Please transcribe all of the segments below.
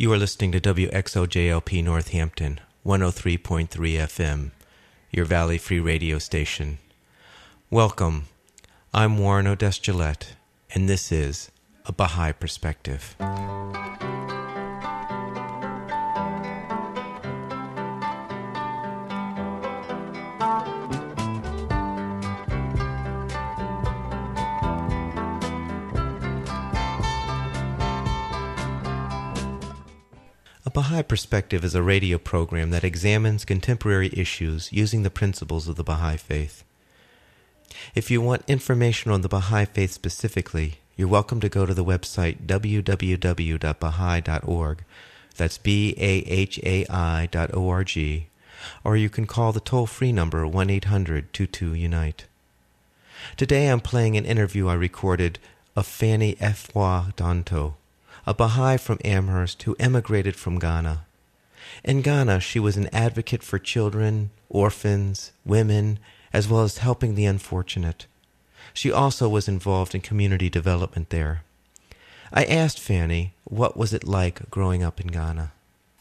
You are listening to WXOJLP Northampton, 103.3 FM, your Valley Free radio station. Welcome. I'm Warren O'Deskillette, and this is A Baha'i Perspective. A Baha'i Perspective is a radio program that examines contemporary issues using the principles of the Baha'i Faith. If you want information on the Baha'i Faith specifically, you're welcome to go to the website www.baha'i.org, that's BAHAI.org, or you can call the toll-free number 1-800-22-UNITE. Today I'm playing an interview I recorded of Fanny Efuo Dontoh, a Baha'i from Amherst who emigrated from Ghana. In Ghana, she was an advocate for children, orphans, women, as well as helping the unfortunate. She also was involved in community development there. I asked Fanny, what was it like growing up in Ghana?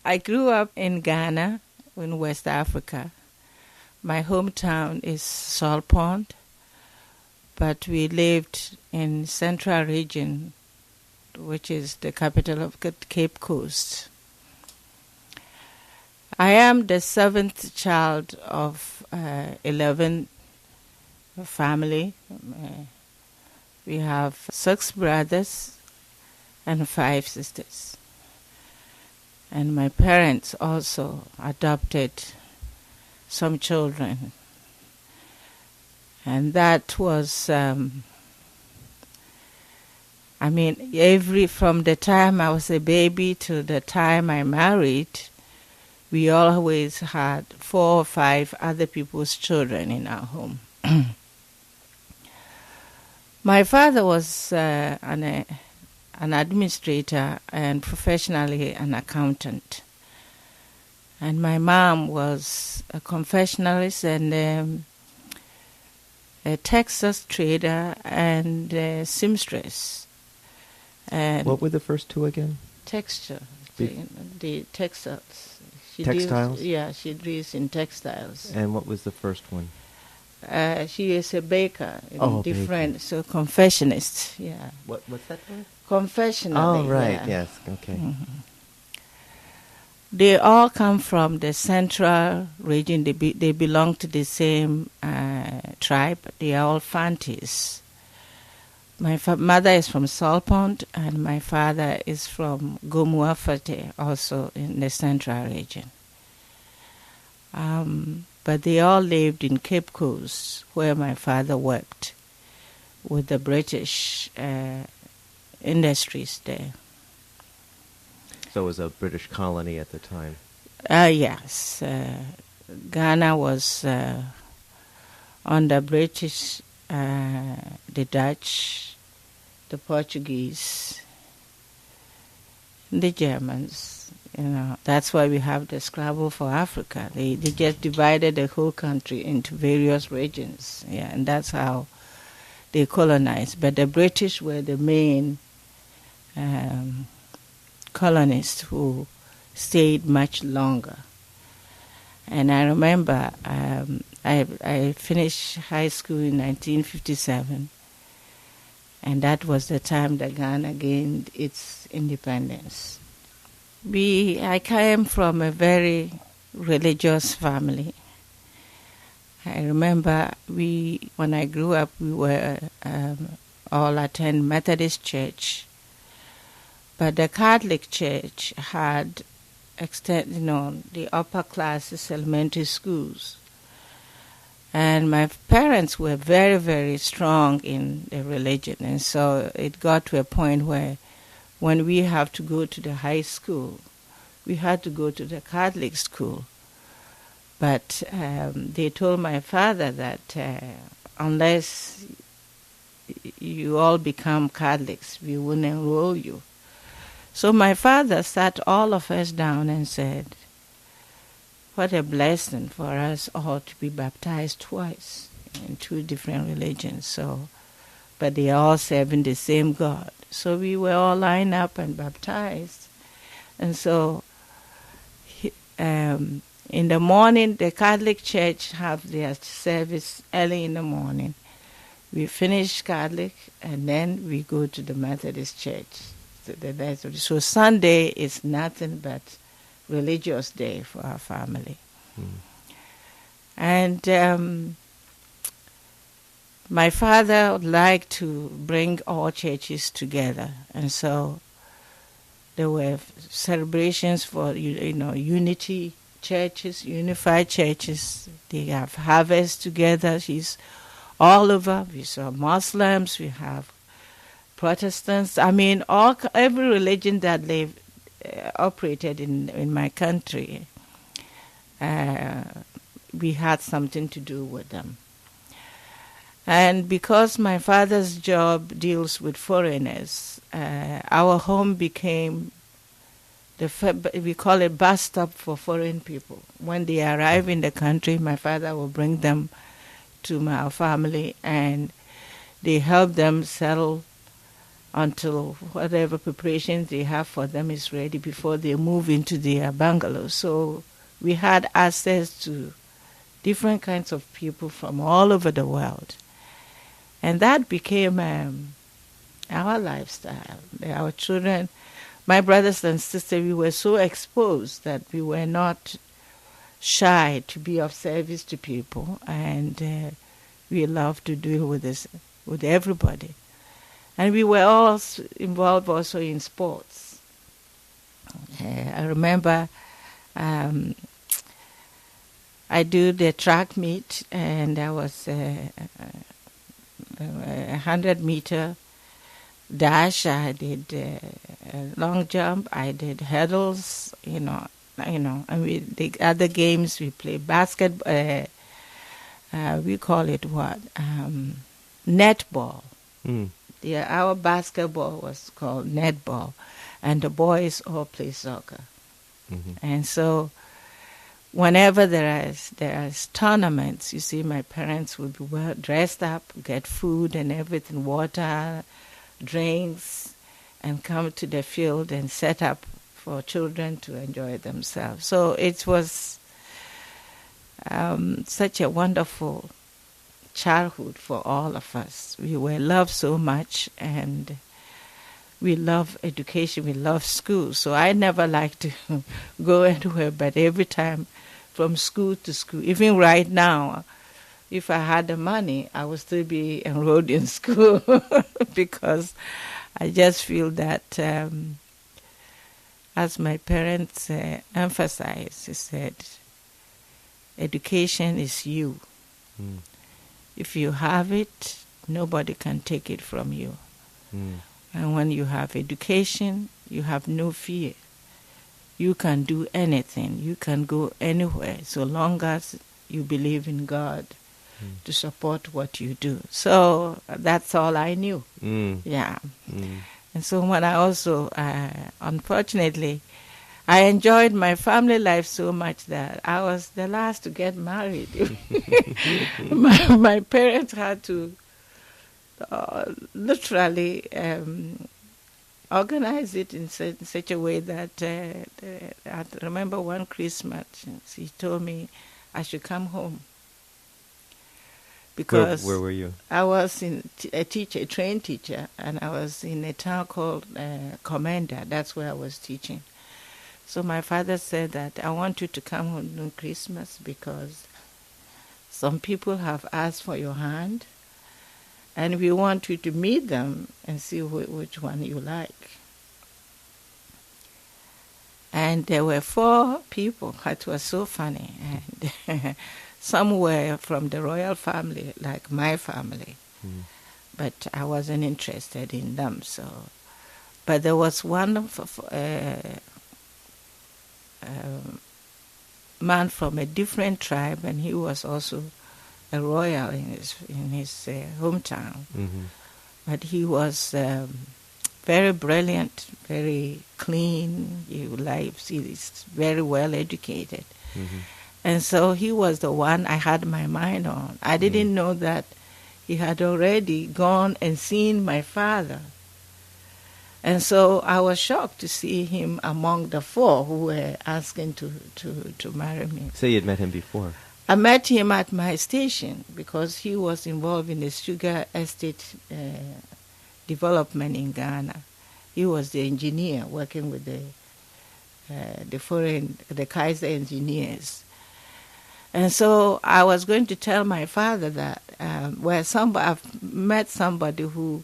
I grew up in Ghana, in West Africa. My hometown is Salt Pond, but we lived in Central Region, which is the capital of Cape Coast. I am the seventh child of 11 family. We have 6 brothers and 5 sisters. And my parents also adopted some children. And that was... from the time I was a baby to the time I married, we always had 4 or 5 other people's children in our home. My father was an administrator and professionally an accountant. And my mom was a confectionerist and a Texas trader and a seamstress. And what were the first 2 again? Texture, the textiles. Textiles? She deals in textiles. And what was the first one? She is a baker. Baker. So confectionist, yeah. What's that word? Confectionery. Oh, right, yeah. yes, okay. Mm-hmm. They all come from the central region. They belong to the same tribe. They are all Fantis. My mother is from Salt Pond, and my father is from Gomuafate, also in the central region. But they all lived in Cape Coast, where my father worked with the British industries there. So it was a British colony at the time? Yes. Ghana was under British, the Dutch, the Portuguese, the Germans. That's why we have the Scrabble for Africa. They just divided the whole country into various regions, and that's how they colonized. But the British were the main colonists who stayed much longer. And I remember I finished high school in 1957, and that was the time that Ghana gained its independence. I came from a very religious family. I remember when I grew up, we were all attend Methodist church, but the Catholic church had the upper classes elementary schools. And my parents were very, very strong in the religion. And so it got to a point where when we have to go to the high school, we had to go to the Catholic school. But they told my father that unless you all become Catholics, we wouldn't enroll you. So my father sat all of us down and said, what a blessing for us all to be baptized twice in 2 different religions. But they are all serving the same God. So we were all lined up and baptized. And so in the morning, the Catholic Church have their service early in the morning. We finish Catholic, and then we go to the Methodist Church. So Sunday is nothing but religious day for our family. And my father would like to bring all churches together, and so there were celebrations for unity churches, unified churches. They have harvest together. She's all over. We saw Muslims, we have Protestants. I mean, every religion that they operated in my country, we had something to do with them. And because my father's job deals with foreigners, our home became we call it bus stop for foreign people. When they arrive in the country, my father will bring them to my family, and they help them settle until whatever preparations they have for them is ready before they move into their bungalows. So we had access to different kinds of people from all over the world. And that became our lifestyle. Our children, my brothers and sisters, we were so exposed that we were not shy to be of service to people, and we loved to deal with this with everybody. And we were all involved also in sports. I remember I do the track meet, and I was 100-meter dash. I did long jump. I did hurdles. And the other games we play basketball. We call it what? Netball. Our basketball was called netball, and the boys all play soccer. And so whenever there is tournaments, you see, my parents would be well dressed up, get food and everything, water, drinks, and come to the field and set up for children to enjoy themselves. So it was such a wonderful childhood for all of us. We were loved so much, and we love education, we love school. So I never liked to go anywhere, but every time from school to school, even right now, if I had the money, I would still be enrolled in school because I just feel that, as my parents emphasized, they said, education is you. If you have it, nobody can take it from you. And when you have education, you have no fear. You can do anything. You can go anywhere so long as you believe in God to support what you do. So that's all I knew. Yeah. And so when I also, unfortunately, I enjoyed my family life so much that I was the last to get married. my parents had to literally organize it in such a way that I remember one Christmas, he told me I should come home. Because where were you? I was a trained teacher, and I was in a town called Commander. That's where I was teaching. So my father said that I want you to come home on Christmas because some people have asked for your hand, and we want you to meet them and see which one you like. And there were 4 people. It was so funny. And some were from the royal family, like my family. But I wasn't interested in them. But there was one man from a different tribe, and he was also a royal in his hometown. But he was very brilliant, very clean. He's very well educated. And so he was the one I had my mind on. I didn't know that he had already gone and seen my father And so I was shocked to see him among the 4 who were asking to marry me. So you had met him before? I met him at my station because he was involved in the sugar estate development in Ghana. He was the engineer working with the Kaiser engineers. And so I was going to tell my father that I've met somebody who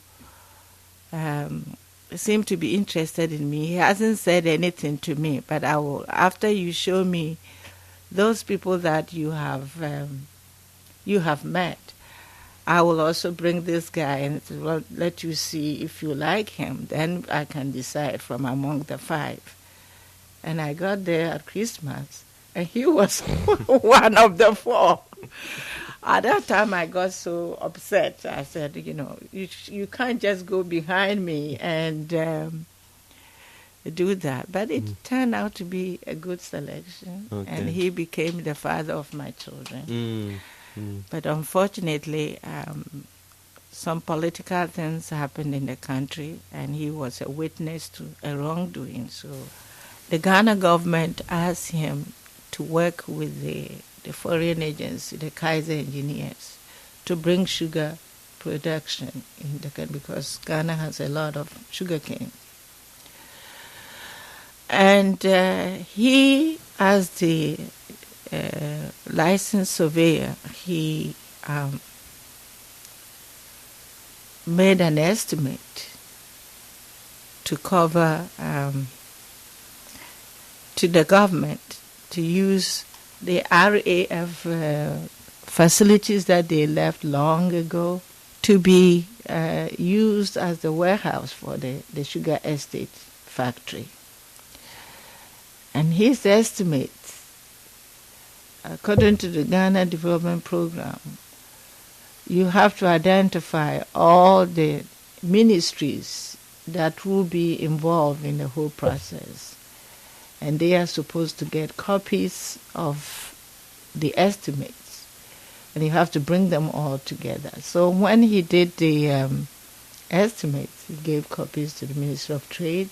seemed to be interested in me. He hasn't said anything to me, but I will, after you show me those people that you have met, I will also bring this guy and let you see if you like him. Then I can decide from among the 5. And I got there at Christmas, and he was one of the 4. At that time, I got so upset. I said, you can't just go behind me and do that. But it turned out to be a good selection, and he became the father of my children. But unfortunately, some political things happened in the country, and he was a witness to a wrongdoing. So the Ghana government asked him to work with the foreign agency, the Kaiser engineers, to bring sugar production in the country because Ghana has a lot of sugar cane. And he, as the licensed surveyor, he made an estimate to cover to the government to use the RAF facilities that they left long ago to be used as the warehouse for the sugar estate factory. And his estimate, according to the Ghana Development Program, you have to identify all the ministries that will be involved in the whole process. And they are supposed to get copies of the estimates, and you have to bring them all together. So when he did the estimates, he gave copies to the Ministry of Trade,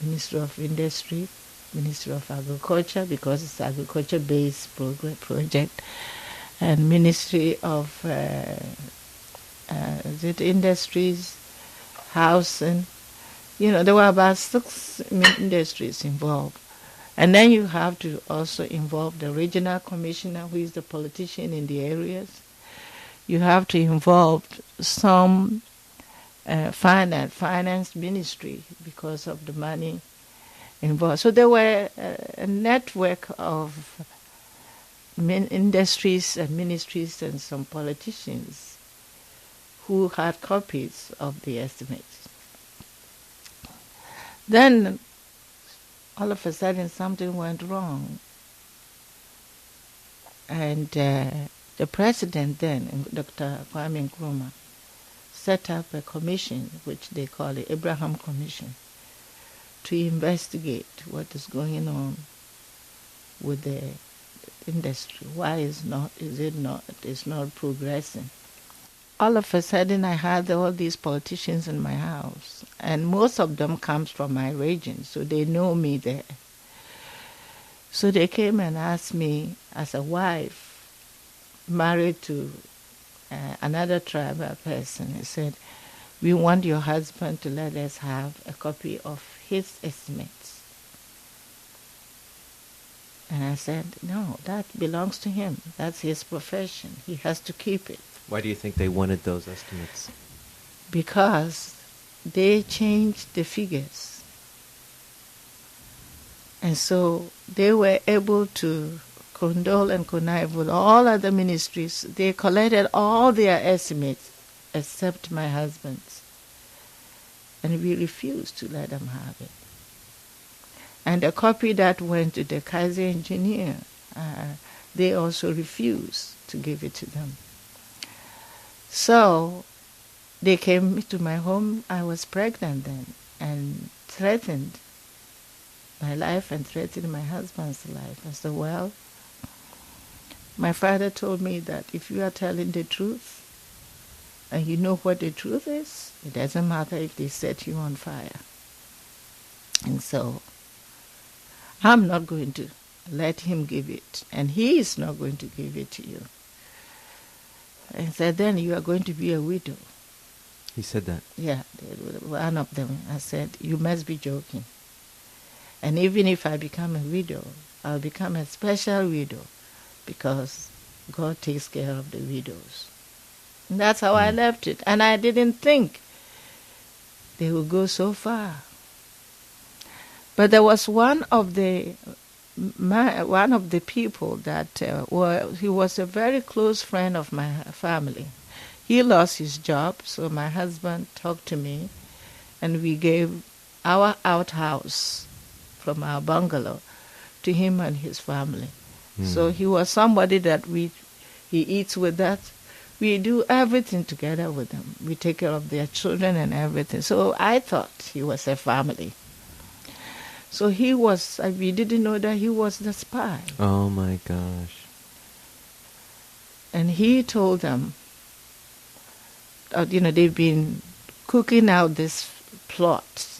Ministry of Industry, Ministry of Agriculture, because it's an agriculture-based project, and Ministry of Industries, Housing. There were about 6 industries involved. And then you have to also involve the regional commissioner, who is the politician in the areas. You have to involve some finance ministry because of the money involved. So there were a network of industries and ministries and some politicians who had copies of the estimates. Then all of a sudden something went wrong. And the president then, Dr. Kwame Nkrumah, set up a commission, which they call the Abraham Commission, to investigate what is going on with the industry. Why it's not progressing. All of a sudden I had all these politicians in my house, and most of them comes from my region, so they know me there. So they came and asked me, as a wife married to another tribal person, they said, we want your husband to let us have a copy of his estimates. And I said, no, that belongs to him. That's his profession. He has to keep it. Why do you think they wanted those estimates? Because they changed the figures. And so they were able to condole and connive with all other ministries. They collected all their estimates except my husband's. And we refused to let them have it. And the copy that went to the Kaiser engineer, they also refused to give it to them. So they came to my home. I was pregnant then and threatened my life and threatened my husband's life. I said, well, my father told me that if you are telling the truth and you know what the truth is, it doesn't matter if they set you on fire. And so I'm not going to let him give it, and he is not going to give it to you. And said, then you are going to be a widow. He said that? Yeah, one of them. I said, you must be joking. And even if I become a widow, I'll become a special widow because God takes care of the widows. And that's how I left it. And I didn't think they would go so far. But there was one of the people that he was a very close friend of my family. He lost his job, so my husband talked to me, and we gave our outhouse from our bungalow to him and his family. So he was somebody that he eats with us. We do everything together with them. We take care of their children and everything. So I thought he was a family. So we didn't know that he was the spy. Oh my gosh. And he told them, they've been cooking out this plot,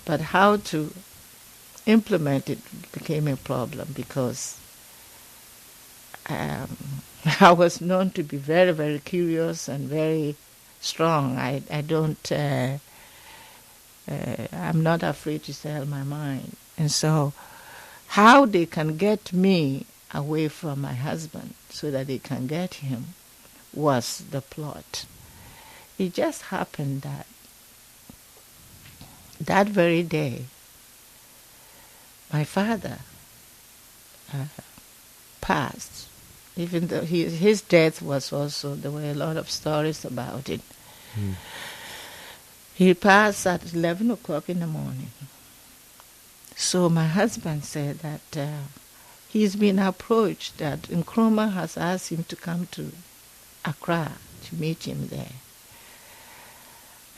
but how to implement it became a problem because I was known to be very, very curious and very strong. I'm not afraid to tell my mind. And so how they can get me away from my husband so that they can get him was the plot. It just happened that very day, my father passed. Even though his death was also, there were a lot of stories about it. He passed at 11 o'clock in the morning. So my husband said that he's been approached, that Nkrumah has asked him to come to Accra to meet him there.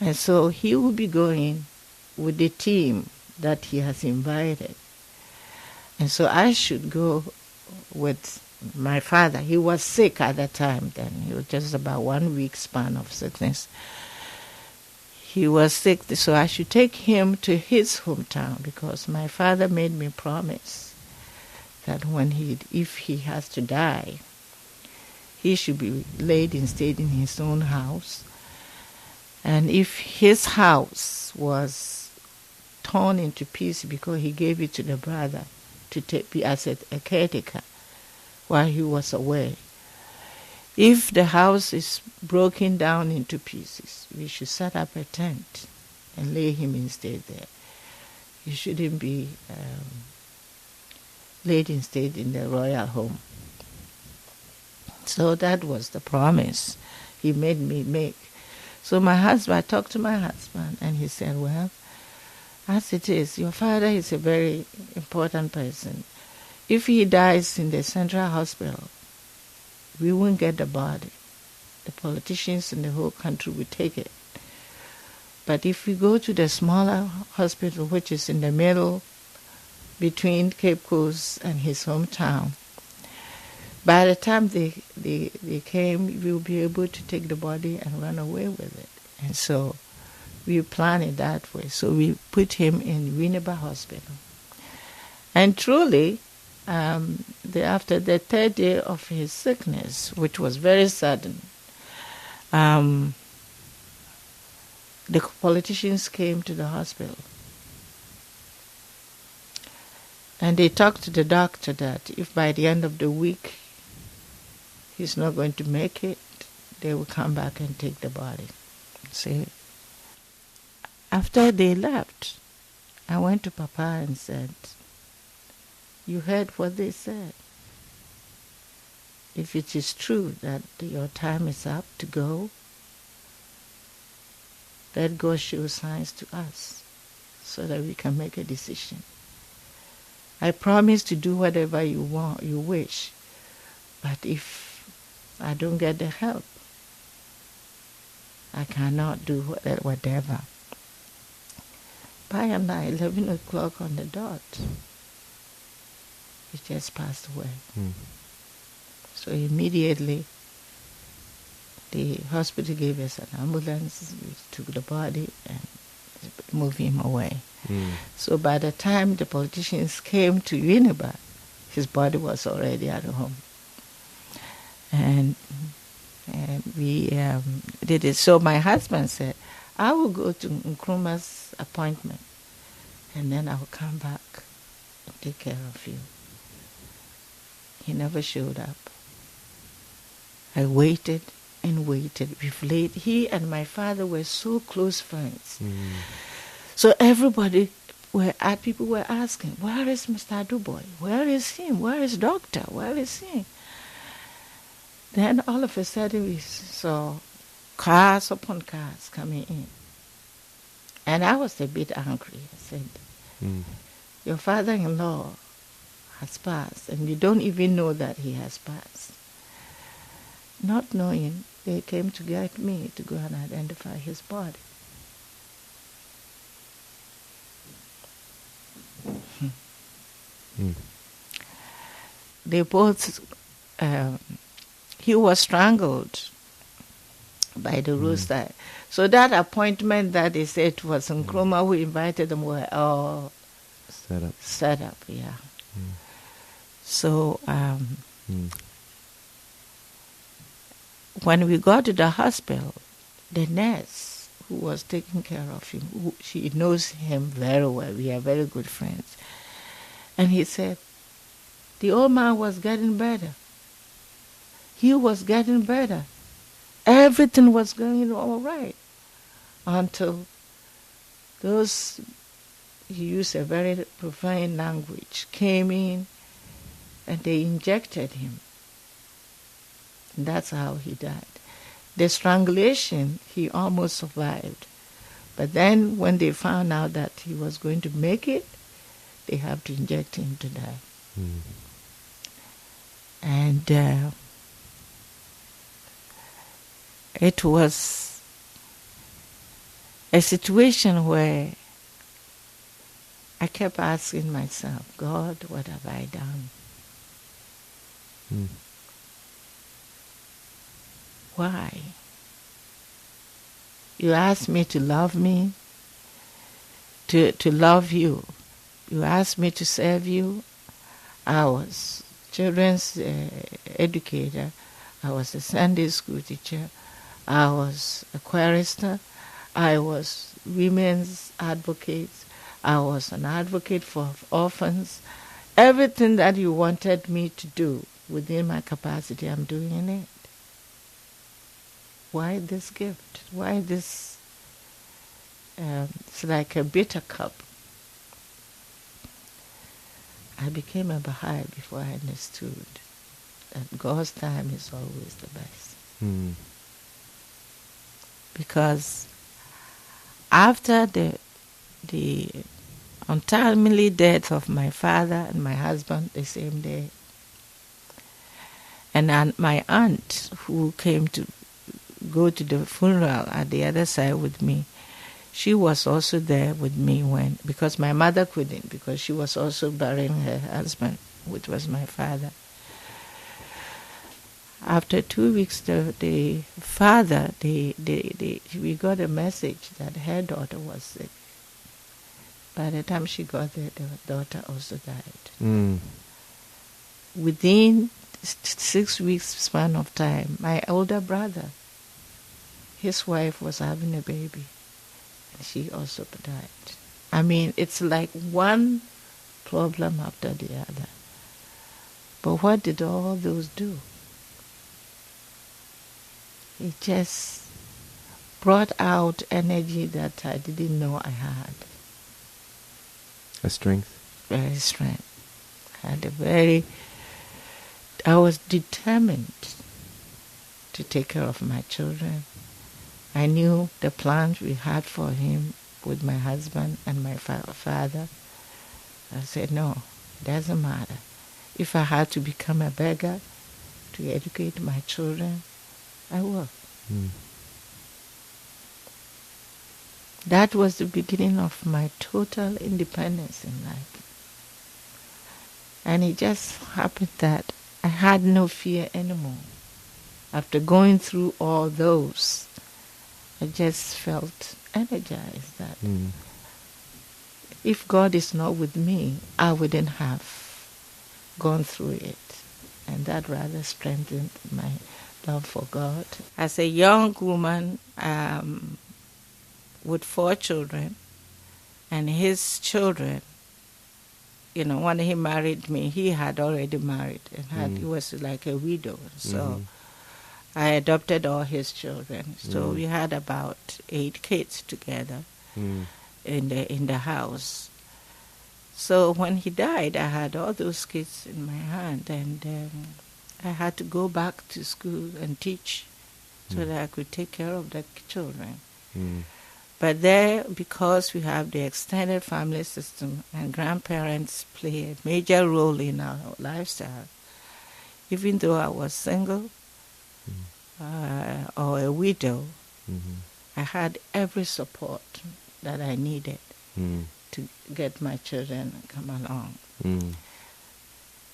And so he will be going with the team that he has invited. And so I should go with my father. He was sick at that time then. He was just about 1 week span of sickness. He was sick, so I should take him to his hometown because my father made me promise that if he has to die, he should be laid instead in his own house. And if his house was torn into pieces because he gave it to the brother to be as a caretaker while he was away, if the house is broken down into pieces, we should set up a tent and lay him instead there. He shouldn't be laid instead in the royal home. So that was the promise he made me make. So I talked to my husband, and he said, well, as it is, your father is a very important person. If he dies in the central hospital, we won't get the body. The politicians in the whole country will take it. But if we go to the smaller hospital, which is in the middle between Cape Coast and his hometown, by the time they came, we'll be able to take the body and run away with it. And so we planned it that way. So we put him in Winneba Hospital. And truly, after the third day of his sickness, which was very sudden, the politicians came to the hospital. And they talked to the doctor that if by the end of the week he's not going to make it, they will come back and take the body. See? After they left, I went to Papa and said, you heard what they said. If it is true that your time is up to go, let God show signs to us so that we can make a decision. I promise to do whatever you wish, but if I don't get the help, I cannot do whatever. By and by, 11 o'clock on the dot, he just passed away. So immediately, the hospital gave us an ambulance. We took the body and moved him away. So by the time the politicians came to Winneba, his body was already at home. And we did it. So my husband said, I will go to Nkrumah's appointment, and then I will come back and take care of you. He never showed up. I waited and waited. He and my father were so close friends. So people were asking, where is Mr. Dubois? Where is him? Where is Doctor? Where is he? Then all of a sudden we saw cars upon cars coming in. And I was a bit angry. I said, your father-in-law has passed, and you don't even know that he has passed. Not knowing, they came to get me to go and identify his body. They both, he was strangled by the roadside. So that appointment that they said was Nkrumah who invited them were all set up, yeah. So when we got to the hospital, the nurse who was taking care of him, she knows him very well. We are very good friends. And he said, the old man was getting better. He was getting better. Everything was going all right until those, he used a very profane language, came in and they injected him. And that's how he died. The strangulation, he almost survived. But then when they found out that he was going to make it, they have to inject him to die. And it was a situation where I kept asking myself, God, what have I done? Why? You asked me to love me, to love you. You asked me to serve you. I was children's educator. I was a Sunday school teacher. I was a chorister. I was women's advocate. I was an advocate for orphans. Everything that you wanted me to do within my capacity, I'm doing it. Why this gift? Why this? It's like a bitter cup. I became a Baha'i before I understood that God's time is always the best. Because after the untimely death of my father and my husband the same day, and my aunt who came to go to the funeral at the other side with me, she was also there with me because my mother couldn't, because she was also burying her husband, which was my father. After 2 weeks, the father, we got a message that her daughter was sick. By the time she got there, the daughter also died. Within 6 weeks span of time, my older brother, his wife was having a baby. She also died. I mean, it's like one problem after the other. But what did all those do? It just brought out energy that I didn't know I had. A strength? Very strength. I was determined to take care of my children. I knew the plans we had for him with my husband and my father. I said, no, it doesn't matter. If I had to become a beggar to educate my children, I will. That was the beginning of my total independence in life. And it just happened that I had no fear anymore. After going through all those, I just felt energized that if God is not with me, I wouldn't have gone through it. And that rather strengthened my love for God. As a young woman with 4 children, and his children, when he married me, he had already married and he was like a widow. So I adopted all his children. So we had about 8 kids together in the house. So when he died, I had all those kids in my hand, and I had to go back to school and teach so that I could take care of the children. But there, because we have the extended family system and grandparents play a major role in our lifestyle, even though I was single or a widow, I had every support that I needed to get my children come along.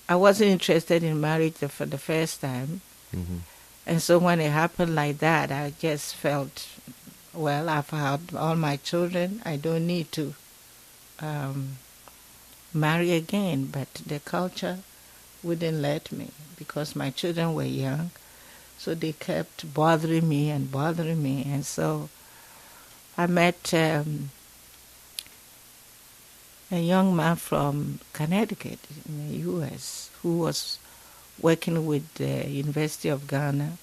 I wasn't interested in marriage for the first time. And so when it happened like that, I just felt, well, I've had all my children. I don't need to marry again. But the culture wouldn't let me because my children were young. So they kept bothering me. And so I met a young man from Connecticut in the U.S. who was working with the University of Ghana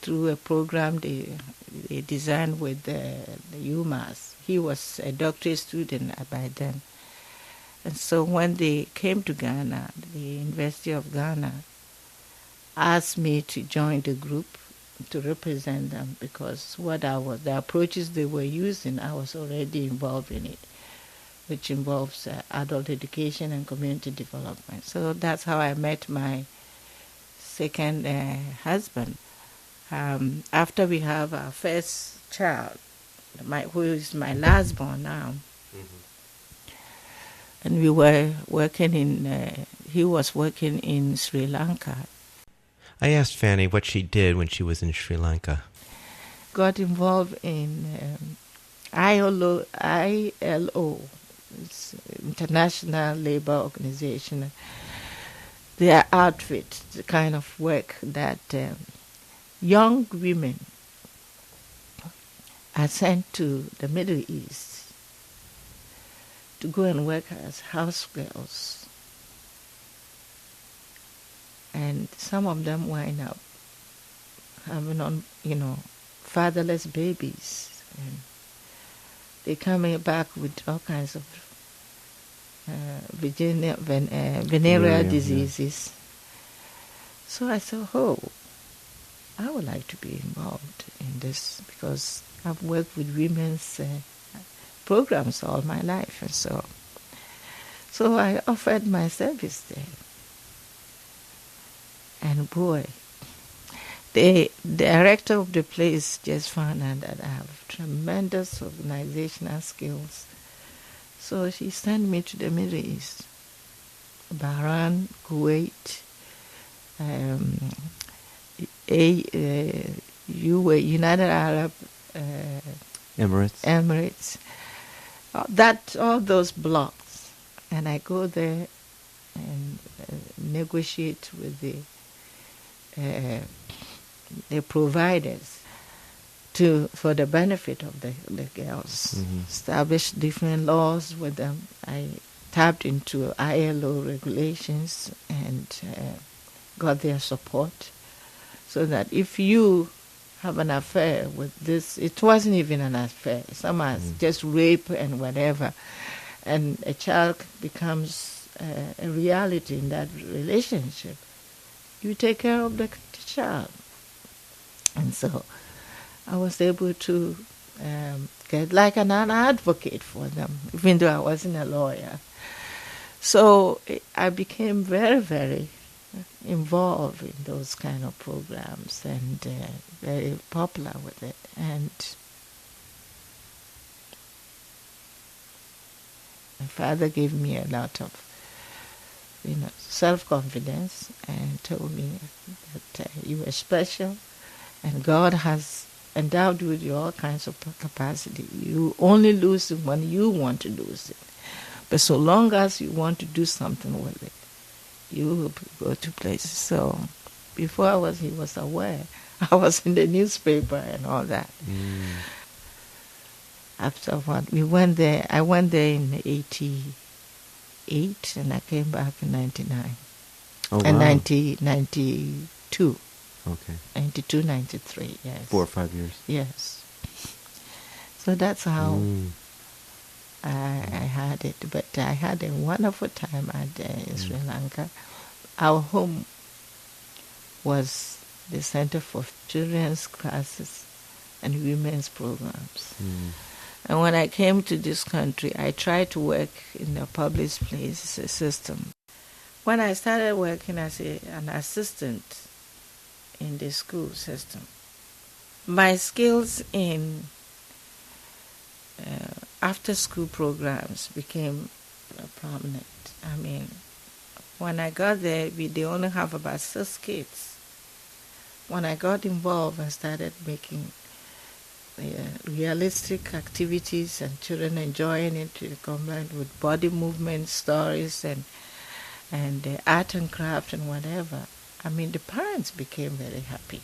through a program they designed with the UMass. He was a doctorate student by then. And so when they came to Ghana, the University of Ghana asked me to join the group to represent them because the approaches they were using, I was already involved in it, which involves adult education and community development. So that's how I met my second husband. After we have our first child, who is my last born now, and we were working he was working in Sri Lanka. I asked Fanny what she did when she was in Sri Lanka. Got involved in ILO, it's International Labour Organization. Their outfit, the kind of work that young women are sent to the Middle East to go and work as house girls. And some of them wind up having fatherless babies. And they coming back with all kinds of venereal diseases. Yeah. So I thought, I would like to be involved in this because I've worked with women's programs all my life, and so I offered my service there. And boy, the director of the place just found out that I have tremendous organizational skills. So she sent me to the Middle East, Bahrain, Kuwait, United Arab Emirates. All those blocks, and I go there and negotiate with the providers for the benefit of the girls. Establish different laws with them. I tapped into ILO regulations and got their support, so that if you have an affair with this, it wasn't even an affair. Some are just rape and whatever, and a child becomes a reality in that relationship. You take care of the child. And so I was able to get like an advocate for them, even though I wasn't a lawyer. So I became very, very involved in those kind of programs and very popular with it. And my father gave me a lot of self-confidence and told me that you are special and God has endowed you with all kinds of capacity. You only lose it when you want to lose it. But so long as you want to do something with it, you will go to places. So before he was aware, I was in the newspaper and all that. Afterward, we went there. I went there in 88 and I came back in 99. Oh, wow. And 92. Okay. 92, 93, yes. 4 or 5 years. Yes. So that's how I had it. But I had a wonderful time in Sri Lanka. Our home was the center for children's classes and women's programs. And when I came to this country, I tried to work in the public place system. When I started working as an assistant in the school system, my skills in after-school programs became prominent. I mean, when I got there, they only have about 6 kids. When I got involved, I started making realistic activities and children enjoying it, combined with body movement stories and art and craft and whatever. I mean, the parents became very happy.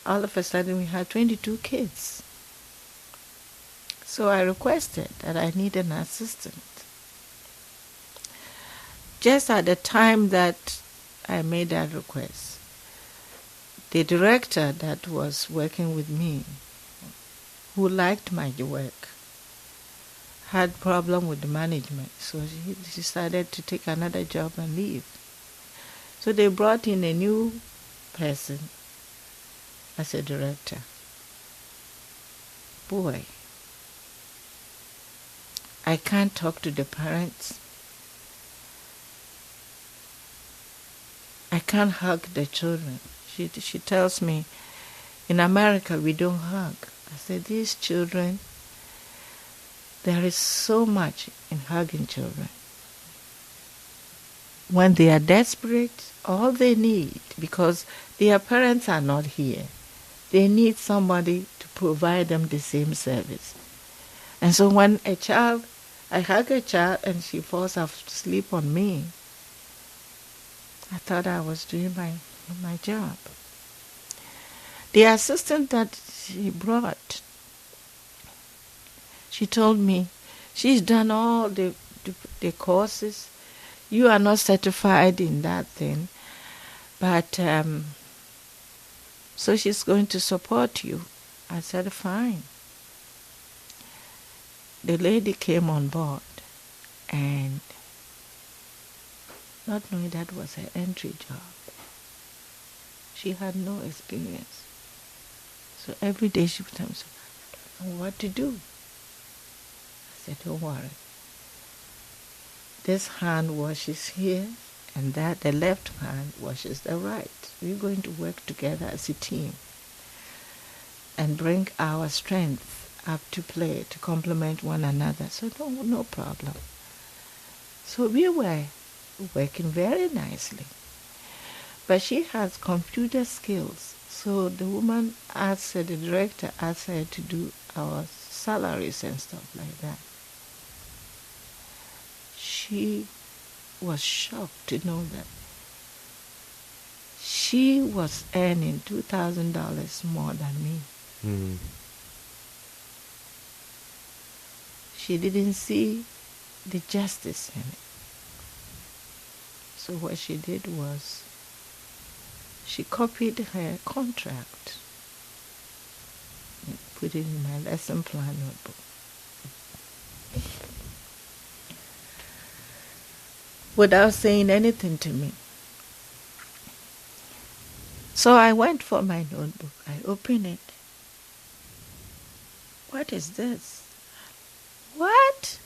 All of a sudden, we had 22 kids. So I requested that I need an assistant. Just at the time that I made that request, the director that was working with me, who liked my work, had problem with the management, so he decided to take another job and leave. So they brought in a new person as a director. Boy, I can't talk to the parents. I can't hug the children. She tells me, in America we don't hug. I said, these children, there is so much in hugging children. When they are desperate, all they need, because their parents are not here, they need somebody to provide them the same service. And so when I hug a child and she falls asleep on me, I thought I was doing my job. The assistant that she brought, she told me, she's done all the courses. You are not certified in that thing, but so she's going to support you. I said, fine. The lady came on board, and not knowing that was her entry job, she had no experience. So every day she would tell me, I don't know what to do. I said, don't worry. This hand washes here, and that the left hand washes the right. We're going to work together as a team and bring our strength up to play to complement one another. So no problem. So we were working very nicely. But she has computer skills. So the woman asked her, the director asked her to do our salaries and stuff like that. She was shocked to know that she was earning $2,000 more than me. She didn't see the justice in it. So what she did was, she copied her contract and put it in my lesson plan notebook. Without saying anything to me. So I went for my notebook. I opened it. What is this? What?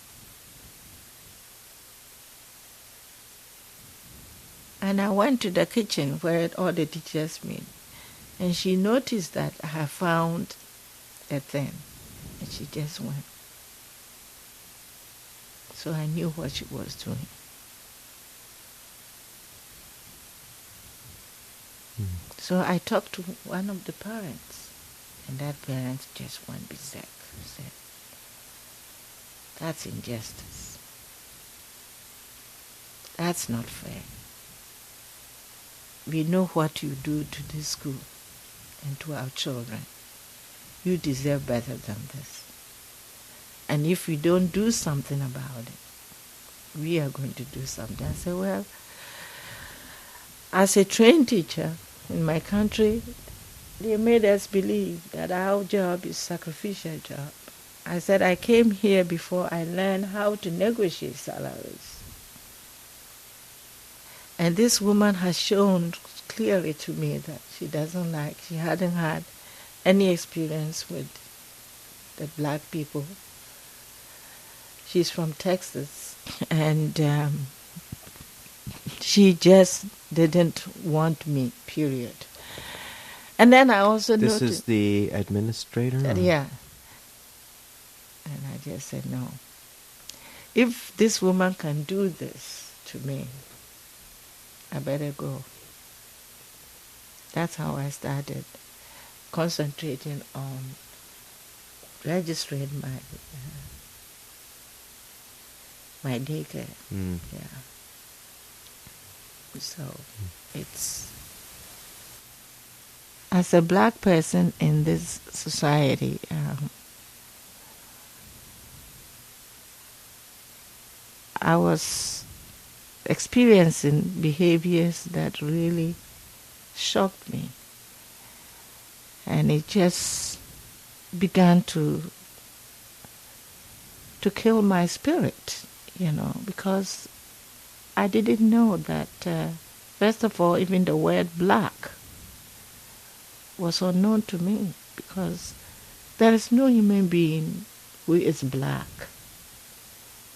And I went to the kitchen where all the teachers meet. And she noticed that I had found a thing. And she just went. So I knew what she was doing. So I talked to one of the parents. And that parent just went berserk. Said, that's injustice. That's not fair. We know what you do to this school and to our children. You deserve better than this. And if we don't do something about it, we are going to do something. I said, well, as a trained teacher in my country, they made us believe that our job is a sacrificial job. I said, I came here before I learned how to negotiate salaries. And this woman has shown clearly to me that she hadn't had any experience with the black people. She's from Texas, and she just didn't want me, period. And then I also noticed... This is the administrator? Yeah. And I just said, no. If this woman can do this to me, I better go. That's how I started concentrating on registering my daycare. Yeah. So it's... As a black person in this society, I was experiencing behaviors that really shocked me. And it just began to kill my spirit, because I didn't know that, first of all, even the word black was unknown to me, because there is no human being who is black.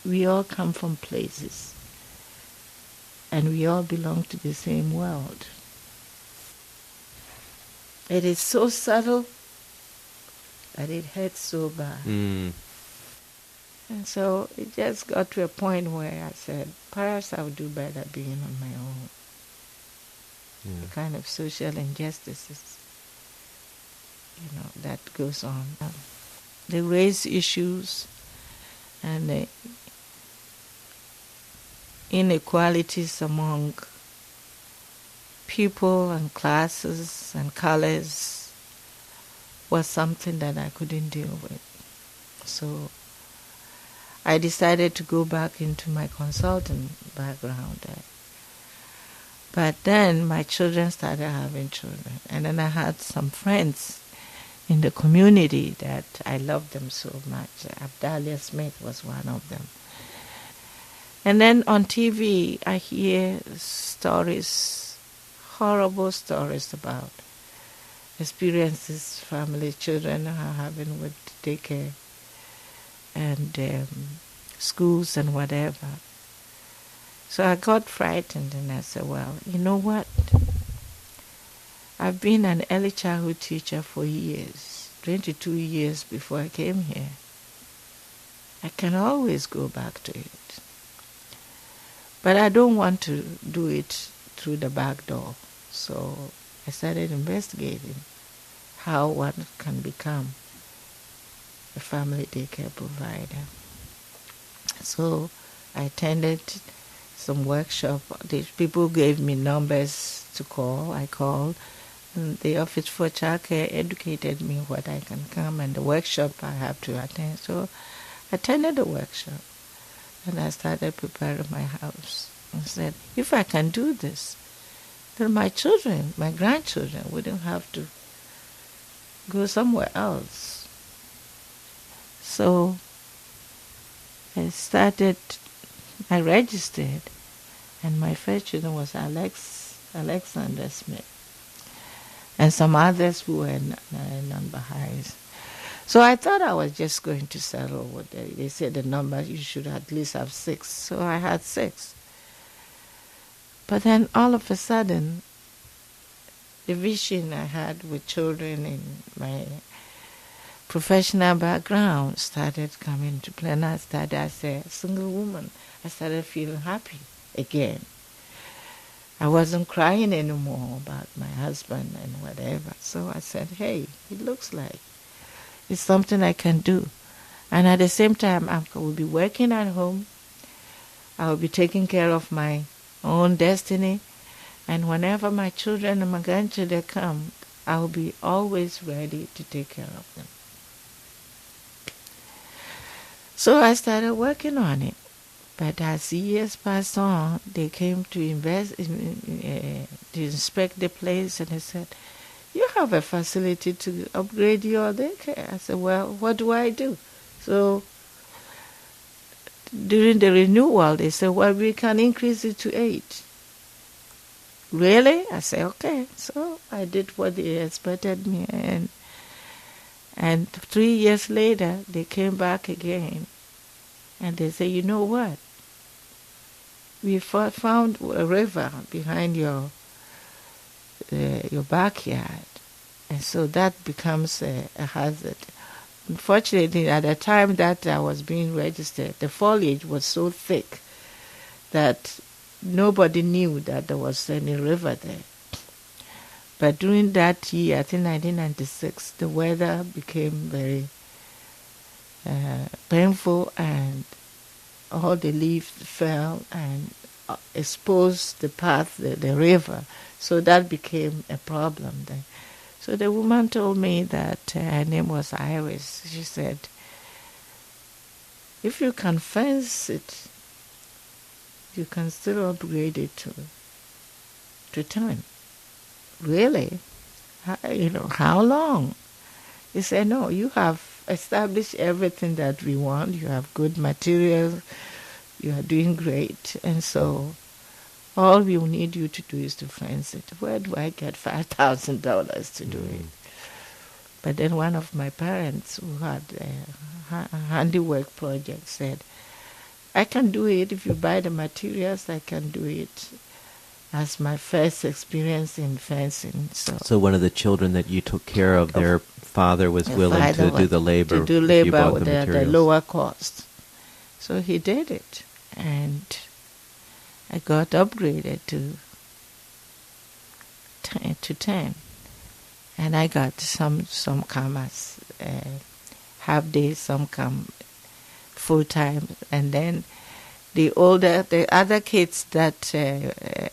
We all come from places, and we all belong to the same world. It is so subtle that it hurts so bad. And so it just got to a point where I said, perhaps I would do better being on my own. The kind of social injustices that goes on. The race issues and the inequalities among people and classes and colors was something that I couldn't deal with. So I decided to go back into my consulting background. But then my children started having children, and then I had some friends in the community that I loved them so much. Abdalia Smith was one of them. And then on TV, I hear stories, horrible stories about experiences children are having with daycare and schools and whatever. So I got frightened, and I said, well, you know what? I've been an early childhood teacher for years, 22 years before I came here. I can always go back to it. But I don't want to do it through the back door. So I started investigating how one can become a family daycare provider. So I attended some workshop. The people gave me numbers to call. I called. And the Office for Childcare educated me what I can come, and the workshop I have to attend. So I attended the workshop, and I started preparing my house. I said, if I can do this, then my children, my grandchildren, wouldn't have to go somewhere else. So I registered, and my first children was Alexander Smith, and some others who were non-Baha'is. So I thought I was just going to settle with it. They said the number, you should at least have 6. So I had 6. But then all of a sudden, the vision I had with children in my professional background started coming to play. And I started, as a single woman, I started feeling happy again. I wasn't crying anymore about my husband and whatever. So I said, hey, it looks like it's something I can do. And at the same time, I will be working at home. I will be taking care of my own destiny. And whenever my children and my grandchildren come, I will be always ready to take care of them. So I started working on it. But as years passed on, they came to to inspect the place, and they said, "You have a facility to upgrade your daycare." I said, "Well, what do I do?" So during the renewal, they said, "Well, we can increase it to 8." Really? I said, "Okay." So I did what they expected me, and 3 years later, they came back again, and they said, "You know what? We found a river behind your backyard," and so that becomes a hazard. Unfortunately, at the time that I was being registered, the foliage was so thick that nobody knew that there was any river there. But during that year, I think 1996, the weather became very painful, and all the leaves fell and exposed the path, the river. So that became a problem then. So the woman told me that her name was Iris. She said, "If you can fence it, you can still upgrade it to 10. Really? How long? He said, "No, you have established everything that we want. You have good materials. You are doing great. And so all we will need you to do is to fence it." Where do I get $5,000 to do it? But then one of my parents, who had a handiwork project, said, "I can do it. If you buy the materials, I can do it." As my first experience in fencing. So one of the children that you took care of, their father was willing to do the labor. To do if you labor bought with the lower cost. So he did it. And I got upgraded to 10. And I got some come as half day, some come full time. And then the other kids that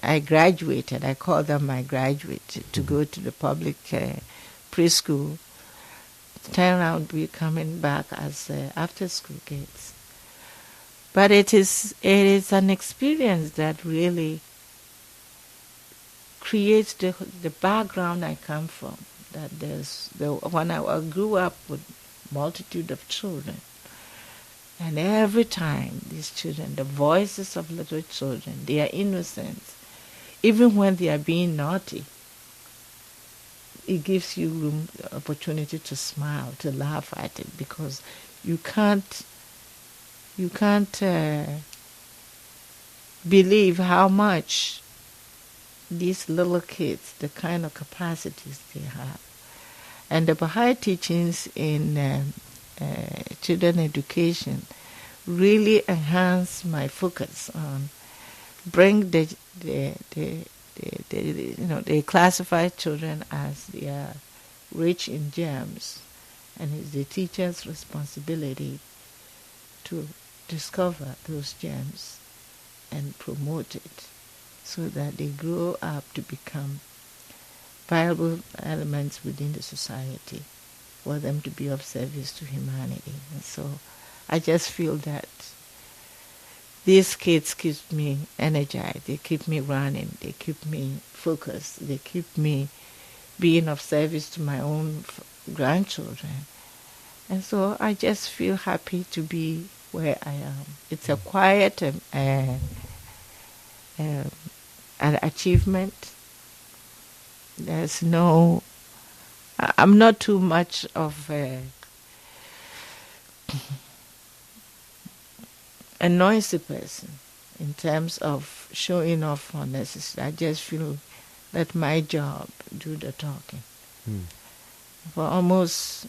I graduated, I call them my graduates, to go to the public preschool, turn out be coming back as after-school kids. But it is an experience that really creates the background I come from. That when I grew up with multitude of children. And every time these children, the voices of little children, their innocence, even when they are being naughty, it gives you room, opportunity to smile, to laugh at it, because you can't believe how much these little kids, the kind of capacities they have. And the Baha'i teachings in children education really enhance my focus on bring they classify children as they are rich in germs, and it's the teacher's responsibility to discover those germs and promote it so that they grow up to become viable elements within the society, for them to be of service to humanity. And so I just feel that these kids keep me energized, they keep me running, they keep me focused, they keep me being of service to my own grandchildren. And so I just feel happy to be where I am. It's a quiet an achievement. There's no... I'm not too much of a noisy person in terms of showing off unnecessary. I just feel that my job do the talking. For almost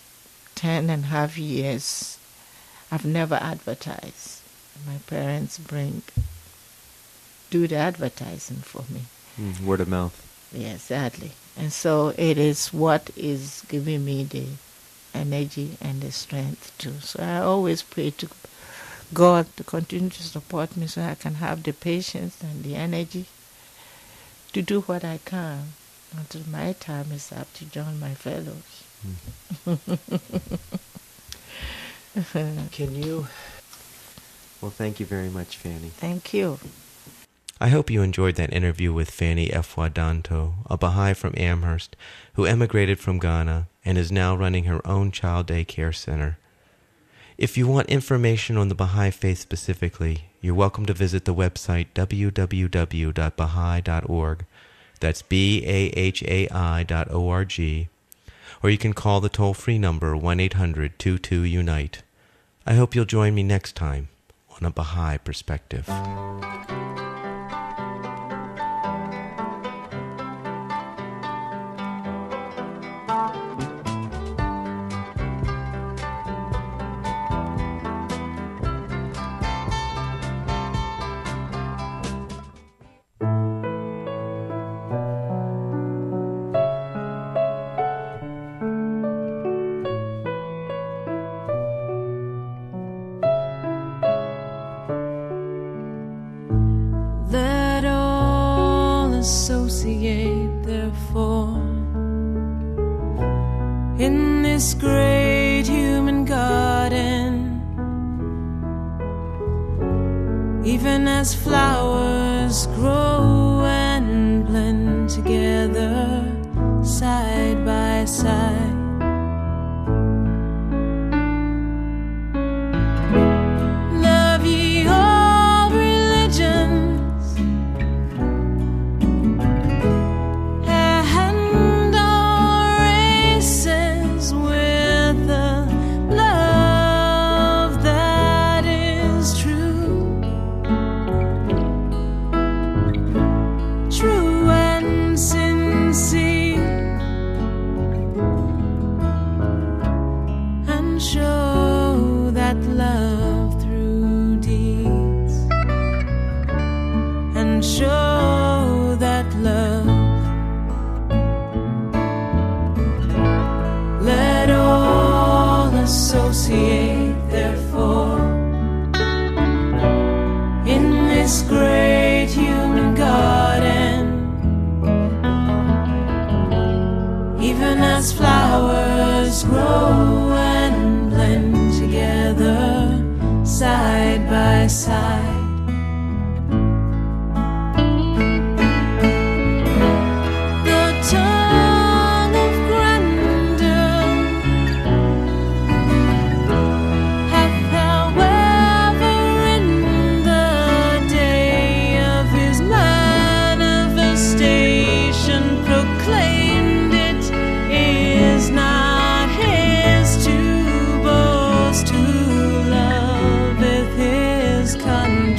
10 and a half years, I've never advertised. My parents do the advertising for me. Word of mouth. Yes, sadly. And so it is what is giving me the energy and the strength too. So I always pray to God to continue to support me so I can have the patience and the energy to do what I can until my time is up to join my fellows. Can you... Well, thank you very much, Fanny. Thank you. I hope you enjoyed that interview with Fanny Efuo Dontoh, a Baha'i from Amherst who emigrated from Ghana and is now running her own child day care center. If you want information on the Baha'i faith specifically, you're welcome to visit the website www.baha'i.org. That's BAHAI.org. Or you can call the toll-free number 1-800-22-UNITE. I hope you'll join me next time on A Baha'i Perspective. Let all associate, therefore, in this great human garden, even as flowers grow and blend together side by side. Love ye all religions and all races with the love that is true, true and sincere, and show that love through deeds, and show that love. Let all associate, therefore, in this great human garden, even as flowers grow and blend together side by side. The tongue of grandeur hath however in the day of his manifestation proclaimed it is not his to boast, who loveth his country.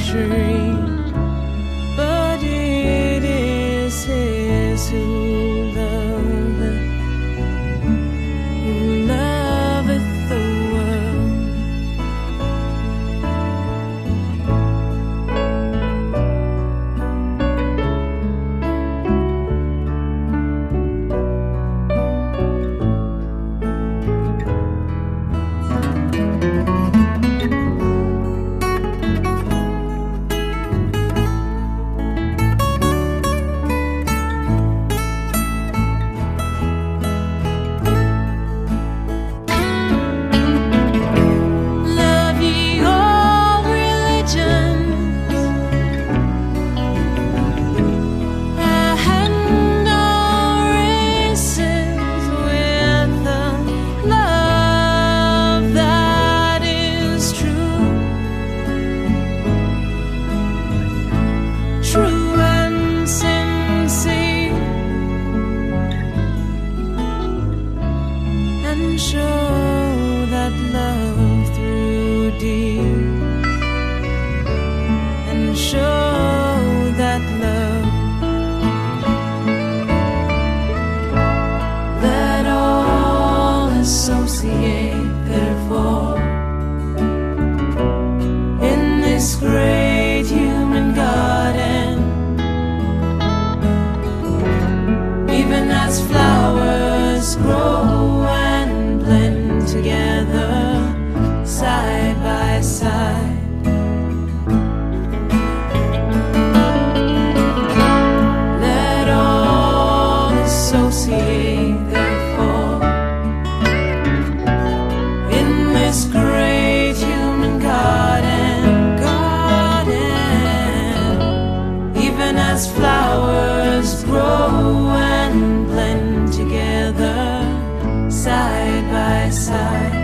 side.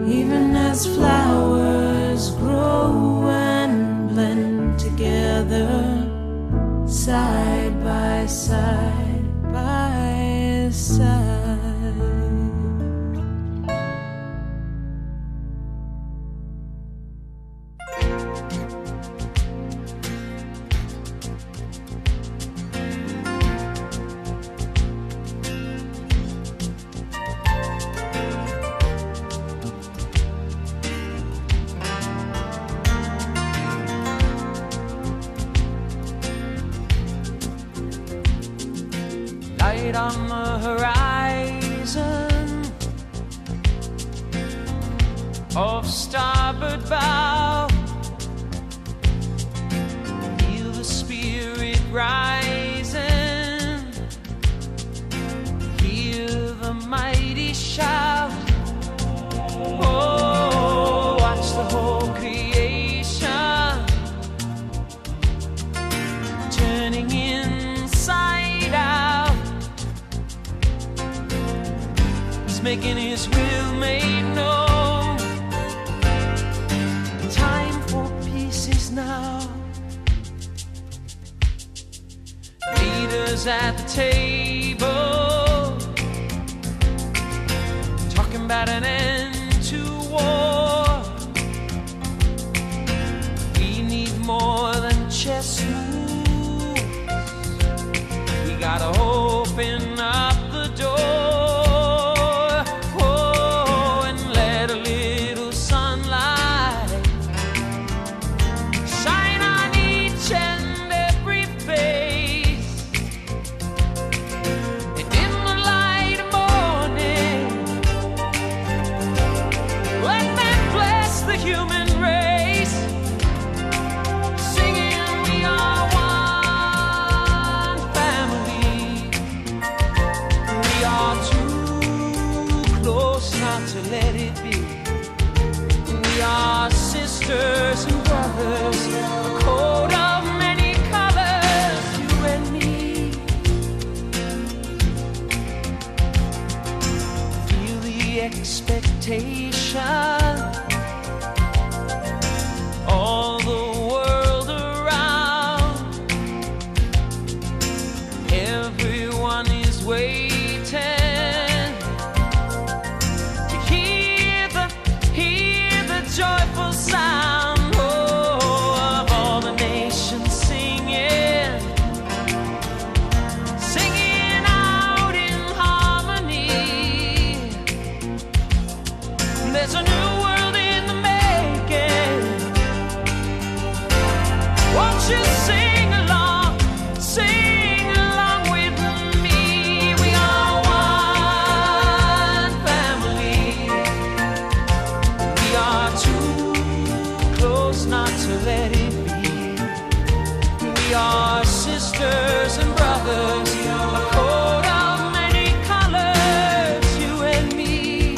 Even as flowers grow and blend together, side by side by side. Light on the horizon of starboard bow, feel the spirit rising, hear the mighty shout. Oh, watch the whole creation turning inside out, making his will made known. Time for peace is now. Leaders at the table talking about an end to war. We need more than chess moves. We gotta open up the door. Sisters and brothers, a coat of many colors, you and me. Feel the expectation, all the world around. Everyone is waiting to hear the joyful sound, oh, of all the nations singing, singing out in harmony. There's a new world in the making. Won't you sing along with me? We are one family. We are two close not to let it be. We are sisters and brothers, a coat of many colors, you and me.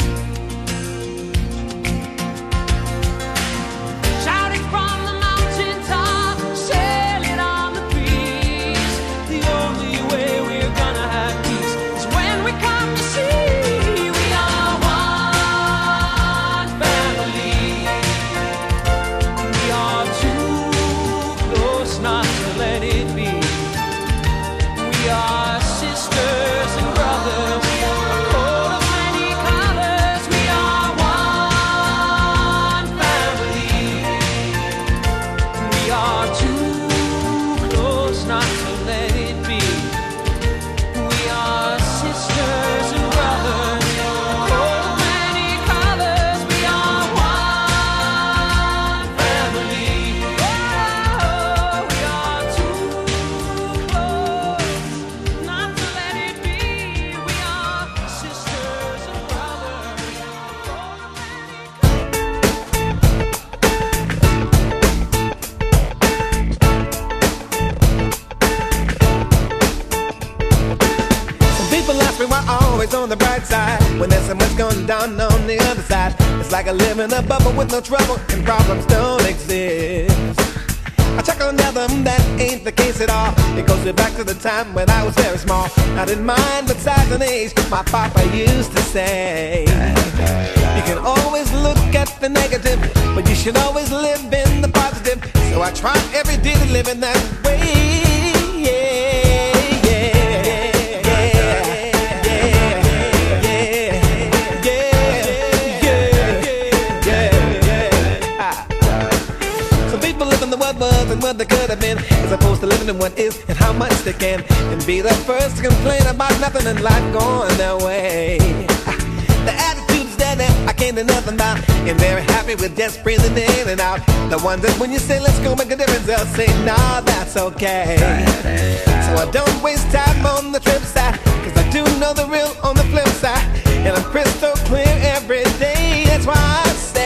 Shout it from the mountaintop, sail it on the breeze. The only way we're gonna have peace is when we come to see. We are one family. We are too close not to let it be. We are sisters and brothers, a coat of many colors. We are one family. We are too close not to let it be. We are sisters and brothers, a coat of many colors. We are one family. Oh, we are too close not to let it be. We are sisters and brothers, a coat of many Some people ask me why I'm always on the bright side when there's so much going down on the other side. It's like I live in a bubble with no trouble and problems don't exist. I check on them, that ain't the case. miss it all. It goes way back to the time when I was very small. I didn't mind, but size and age, my papa used to say, you can always look at the negative, but you should always live in the positive. So I try every day to live in that way. What was and what they could have been, as opposed to living in what is and how much they can, and be the first to complain about nothing in life going their way. The attitudes that I can't do nothing about, and they're happy with just breathing in and out. The ones that when you say let's go make a difference, they'll say nah, that's okay. So I don't waste time on the trip side, cause I do know the real on the flip side, and I'm crystal clear every day. That's why I say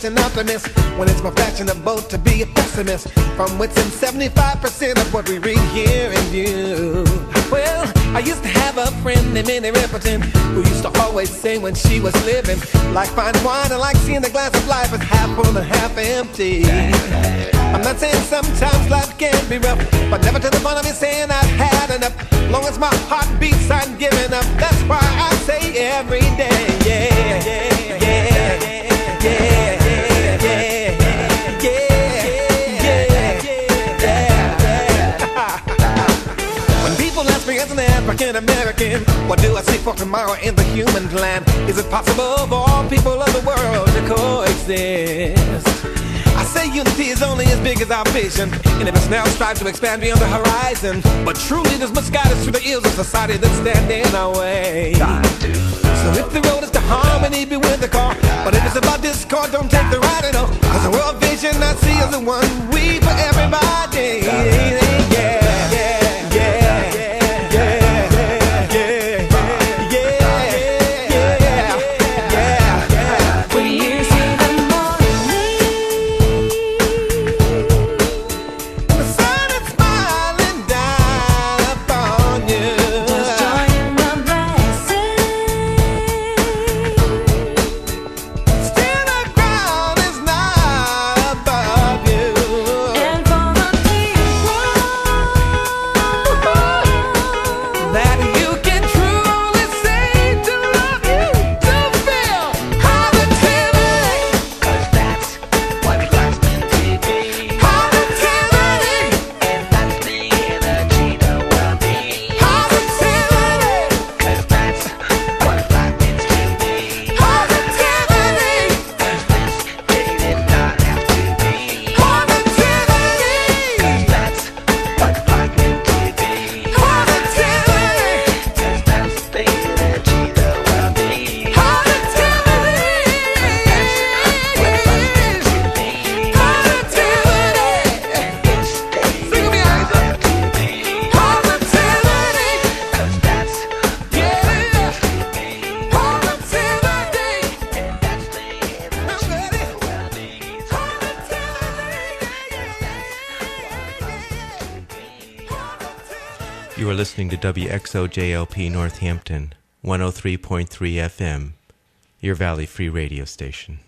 an optimist when it's more fashionable to be a pessimist, from within 75% of what we read, hear, and view. Well, I used to have a friend named Minnie Riperton, who used to always say when she was living, like fine wine, I like seeing the glass of life as half full and half empty. I'm not saying sometimes life can be rough, but never to the point of me saying I've had enough. Long as my heart beats, I'm giving up. That's why I say every day, yeah, yeah, yeah, yeah. As an African American, what do I see for tomorrow in the human plan? Is it possible for all people of the world to coexist? I say unity is only as big as our vision, and if it's now strive to expand beyond the horizon. But truly there's much guidance through the ills of society that stand in our way. So if the road is to harmony, be with the car. But if it's about discord, don't take the ride at all. Cause the world vision I see is the one we for everybody. Yeah. You are listening to WXOJLP Northampton, 103.3 FM, your Valley Free Radio station.